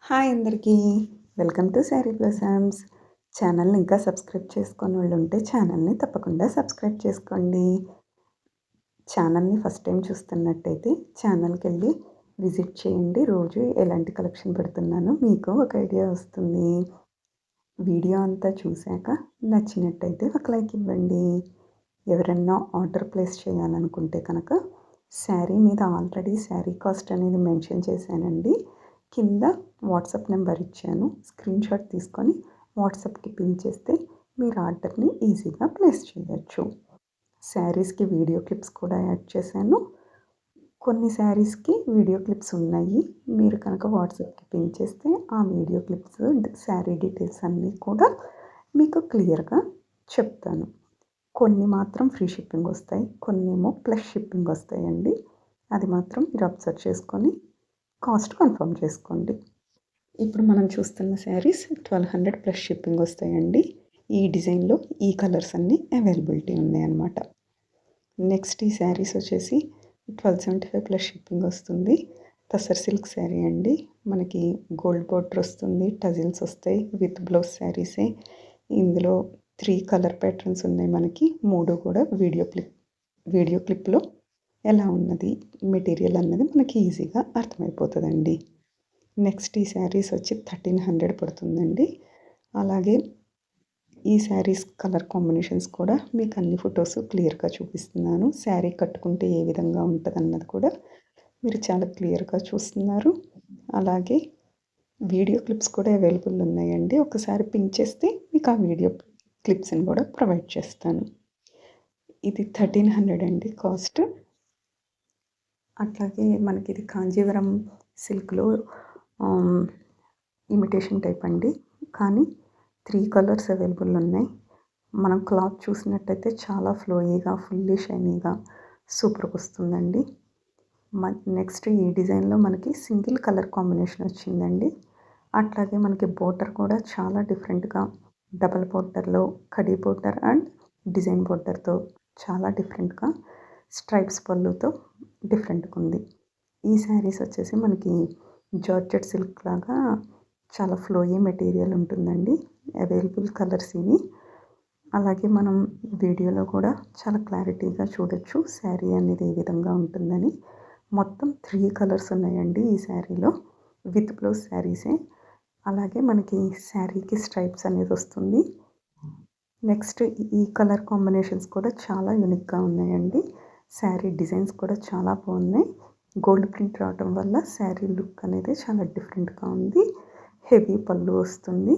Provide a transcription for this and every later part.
Hi అందరికీ. Welcome to sari blossoms. ఛానల్‌ని ఇంకా సబ్స్క్రైబ్ చేసుకోనోళ్ళు ఉంటే ఛానల్‌ని తప్పకుండా సబ్స్క్రైబ్ చేసుకోండి. ఛానల్‌ని ఫస్ట్ టైం చూస్తున్నట్టయితే ఛానల్‌కెళ్ళి విజిట్ చేయండి. రోజు ఎలాంటి కలెక్షన్ పెడుతున్నానో మీకు ఒక ఐడియా వస్తుంది. వీడియో అంతా చూశాక నచ్చినట్టయితే ఒక లైక్ ఇవ్వండి. ఎవరన్నా ఆర్డర్ ప్లేస్ చేయాలనుకుంటే కనుక శారీ మీద ఆల్రెడీ శారీ కాస్ట్ అనేది మెన్షన్ చేశానండి. కింద వాట్సాప్ నెంబర్ ఇచ్చాను. స్క్రీన్‌షాట్ తీసుకొని వాట్సాప్‌కి పిన్ చేస్తే మీరు ఆర్డర్‌ని ఈజీగా ప్లేస్ చేయొచ్చు. శారీస్‌కి వీడియో క్లిప్స్ కూడా యాడ్ చేశాను. కొన్ని శారీస్‌కి వీడియో క్లిప్స్ ఉన్నాయి. మీరు కనుక వాట్సాప్‌కి పిన్ చేస్తే ఆ వీడియో క్లిప్స్, శారీ డీటెయిల్స్ అన్నీ కూడా మీకు క్లియర్‌గా చెప్తాను. కొన్ని మాత్రం ఫ్రీ షిప్పింగ్ వస్తాయి. కొన్నేమో ప్లస్ షిప్పింగ్ వస్తాయండి. అది మాత్రం మీరు అబ్జర్వ్ చేసుకొని కాస్ట్ కన్ఫర్మ్ చేసుకోండి. ఇప్పుడు మనం చూస్తున్న శారీస్ 1200 ప్లస్ షిప్పింగ్ వస్తాయండి. ఈ డిజైన్‌లో ఈ కలర్స్ అన్నీ అవైలబిలిటీ ఉన్నాయన్నమాట. నెక్స్ట్ ఈ శారీస్ వచ్చేసి 1275 ప్లస్ షిప్పింగ్ వస్తుంది. టసర్ సిల్క్ శారీ అండి. మనకి గోల్డ్ బోర్డర్ వస్తుంది. టజిల్స్ వస్తాయి. విత్ బ్లౌజ్ శారీసే. ఇందులో 3 కలర్ ప్యాటర్న్స్ ఉన్నాయి మనకి. 3 కూడా వీడియో క్లిప్‌లో ఎలా ఉన్నది మెటీరియల్ అన్నది మనకి ఈజీగా అర్థమైపోతుందండి. నెక్స్ట్ ఈ శారీస్ వచ్చి 1300 పడుతుందండి. అలాగే ఈ శారీస్ కలర్ కాంబినేషన్స్ కూడా మీకు అన్ని ఫొటోస్ క్లియర్‌గా చూపిస్తున్నాను. శారీ కట్టుకుంటే ఏ విధంగా ఉంటదన్నది కూడా మీరు చాలా క్లియర్‌గా చూస్తున్నారు. అలాగే వీడియో క్లిప్స్ కూడా అవైలబుల్ ఉన్నాయండి. ఒకసారి పింక్ చేస్తే మీకు ఆ వీడియో క్లిప్స్‌ని కూడా ప్రొవైడ్ చేస్తాను. ఇది 1300 అండి కాస్ట్. అట్లాగే మనకి ఇది కాంజీవరం సిల్క్‌లో ఇమిటేషన్ టైప్ అండి. కానీ 3 కలర్స్ అవైలబుల్ ఉన్నాయి. మనం క్లాత్ చూసినట్టయితే చాలా ఫ్లోయీగా, ఫుల్లీ షైనీగా సూపర్‌గా వస్తుందండి. నెక్స్ట్ ఈ డిజైన్‌లో మనకి సింగిల్ కలర్ కాంబినేషన్ వచ్చిందండి. అట్లాగే మనకి బోర్డర్ కూడా చాలా డిఫరెంట్‌గా డబల్ బోర్డర్‌లో కడీ బోర్డర్ అండ్ డిజైన్ బోర్డర్‌తో చాలా డిఫరెంట్‌గా స్ట్రైప్స్ పళ్ళుతో డిఫరెంట్‌గా ఉంది. ఈ శారీస్ వచ్చేసి మనకి జార్జెట్ సిల్క్ లాగా చాలా ఫ్లోయీ మెటీరియల్ ఉంటుందండి. అవైలబుల్ కలర్స్ ఇవి. అలాగే మనం వీడియోలో కూడా చాలా క్లారిటీగా చూడొచ్చు శారీ అనేది ఏ విధంగా ఉంటుందని. మొత్తం 3 కలర్స్ ఉన్నాయండి ఈ శారీలో. విత్ బ్లౌజ్ శారీసే. అలాగే మనకి శారీకి స్ట్రైప్స్ అనేది వస్తుంది. నెక్స్ట్ ఈ కలర్ కాంబినేషన్స్ కూడా చాలా యూనిక్‌గా ఉన్నాయండి. శారీ డిజైన్స్ కూడా చాలా బాగున్నాయి. గోల్డ్ ప్రింట్ రావటం వల్ల శారీ లుక్ అనేది చాలా డిఫరెంట్‌గా ఉంది. హెవీ పళ్ళు వస్తుంది.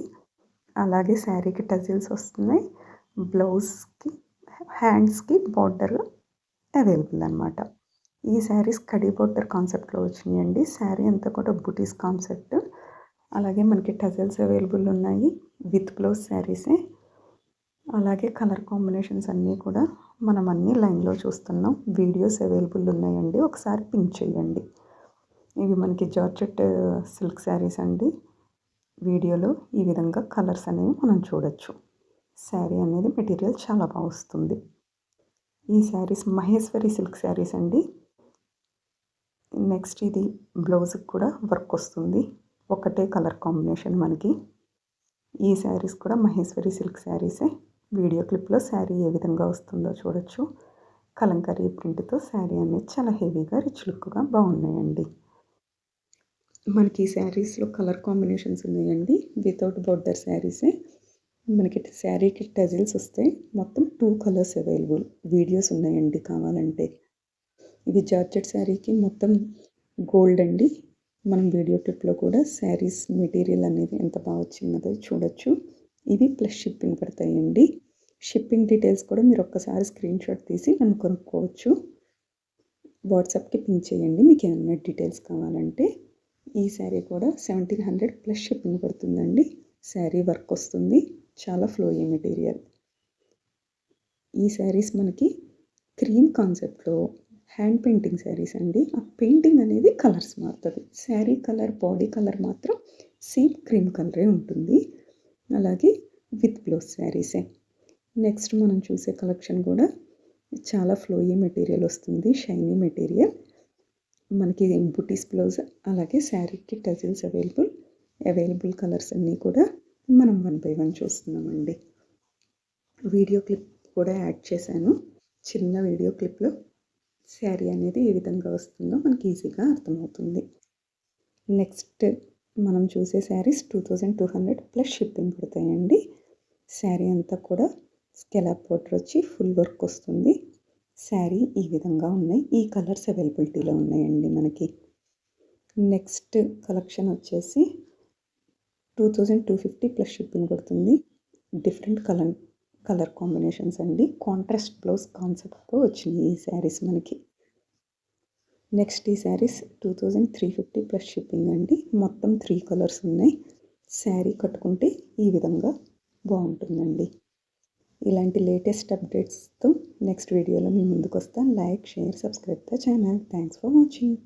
అలాగే శారీకి టజిల్స్ వస్తున్నాయి. బ్లౌజ్‌కి, హ్యాండ్స్‌కి బార్డర్ అవైలబుల్ అనమాట. ఈ శారీస్ కడీ బోర్డర్ కాన్సెప్ట్‌లో వచ్చినాయండి. శారీ అంతా కూడా బుటీస్ కాన్సెప్ట్. అలాగే మనకి టజిల్స్ అవైలబుల్ ఉన్నాయి. విత్ బ్లౌజ్ శారీసే. అలాగే కలర్ కాంబినేషన్స్ అన్నీ కూడా మనం అన్నీ లైన్‌లో చూస్తున్నాం. వీడియోస్ అవైలబుల్ ఉన్నాయండి. ఒకసారి పింక్ చేయండి. ఇవి మనకి జార్జెట్ సిల్క్ శారీస్ అండి. వీడియోలో ఈ విధంగా కలర్స్ అనేవి మనం చూడొచ్చు. శారీ అనేది మెటీరియల్ చాలా బాగా వస్తుంది. ఈ శారీస్ మహేశ్వరి సిల్క్ శారీస్ అండి. నెక్స్ట్ ఇది బ్లౌజ్‌కి కూడా వర్క్ వస్తుంది. ఒకటే కలర్ కాంబినేషన్ మనకి. ఈ శారీస్ కూడా మహేశ్వరి సిల్క్ శారీసే. వీడియో క్లిప్‌లో శారీ ఏ విధంగా వస్తుందో చూడొచ్చు. కలంకారీ ప్రింట్‌తో శారీ అనేది చాలా హెవీగా రిచ్ లుక్‌గా బాగున్నాయండి. మనకి ఈ శారీస్‌లో కలర్ కాంబినేషన్స్ ఉన్నాయండి. వితౌట్ బోర్డర్ శారీసే. మనకి శారీకి టజిల్స్ వస్తాయి. మొత్తం 2 కలర్స్ అవైలబుల్. వీడియోస్ ఉన్నాయండి కావాలంటే. ఇది జార్జెట్ శారీకి మొత్తం గోల్డ్ అండి. మనం వీడియో క్లిప్‌లో కూడా శారీస్ మెటీరియల్ అనేది ఎంత బాగా వచ్చిందో చూడొచ్చు. ఇవి ప్లస్ షిప్పింగ్ పడతాయండి. షిప్పింగ్ డీటెయిల్స్ కూడా మీరు ఒక్కసారి స్క్రీన్‌షాట్ తీసి నన్ను కొనుక్కోవచ్చు. వాట్సాప్‌కి పింక్ చేయండి మీకు ఏమన్నా డీటెయిల్స్ కావాలంటే. ఈ శారీ కూడా 1700 ప్లస్ షిప్పింగ్ పడుతుందండి. శారీ వర్క్ వస్తుంది. చాలా ఫ్లోయీ మెటీరియల్. ఈ శారీస్ మనకి క్రీమ్ కాన్సెప్ట్‌లో హ్యాండ్ పెయింటింగ్ శారీస్ అండి. ఆ పెయింటింగ్ అనేది కలర్స్ మారుతది. శారీ కలర్, బాడీ కలర్ మాత్రం సేమ్ క్రీమ్ కలరే ఉంటుంది. అలాగే విత్ బ్లౌజ్ శారీసే. నెక్స్ట్ మనం చూసే కలెక్షన్ కూడా చాలా ఫ్లోయీ మెటీరియల్ వస్తుంది. Shiny material. మనకి బుటీస్ బ్లౌజ్ అలాగే శారీకి టజిల్స్ అవైలబుల్. అవైలబుల్ కలర్స్ అన్నీ కూడా మనం 1 బై 1 చూస్తున్నామండి. వీడియో క్లిప్ కూడా యాడ్ చేశాను. చిన్న వీడియో క్లిప్‌లో శారీ అనేది ఏ విధంగా వస్తుందో మనకి ఈజీగా అర్థమవుతుంది. నెక్స్ట్ మనం చూసే శారీస్ 2200 ప్లస్ షిప్పింగ్ పడతాయండి. శారీ అంతా కూడా స్కెలాప్ బోర్డర్ వచ్చి ఫుల్ వర్క్ వస్తుంది. శారీ ఈ విధంగా ఉన్నాయి. ఈ కలర్స్ అవైలబిలిటీలో ఉన్నాయండి మనకి. నెక్స్ట్ కలెక్షన్ వచ్చేసి 2250 ప్లస్ షిప్పింగ్ పడుతుంది. డిఫరెంట్ కలర్ కాంబినేషన్స్ అండి. కాంట్రాస్ట్ బ్లౌజ్ కాన్సెప్ట్తో వచ్చినాయి ఈ శారీస్ మనకి. నెక్స్ట్ ఈ శారీస్ 2350 ప్లస్ షిప్పింగ్ అండి. మొత్తం 3 కలర్స్ ఉన్నాయి. శారీ కట్టుకుంటే ఈ విధంగా బాగుంటుందండి. ఇలాంటి లేటెస్ట్ అప్డేట్స్తో నెక్స్ట్ వీడియోలో మీ ముందుకు వస్తాను. Like, share, subscribe the channel. Thanks for watching.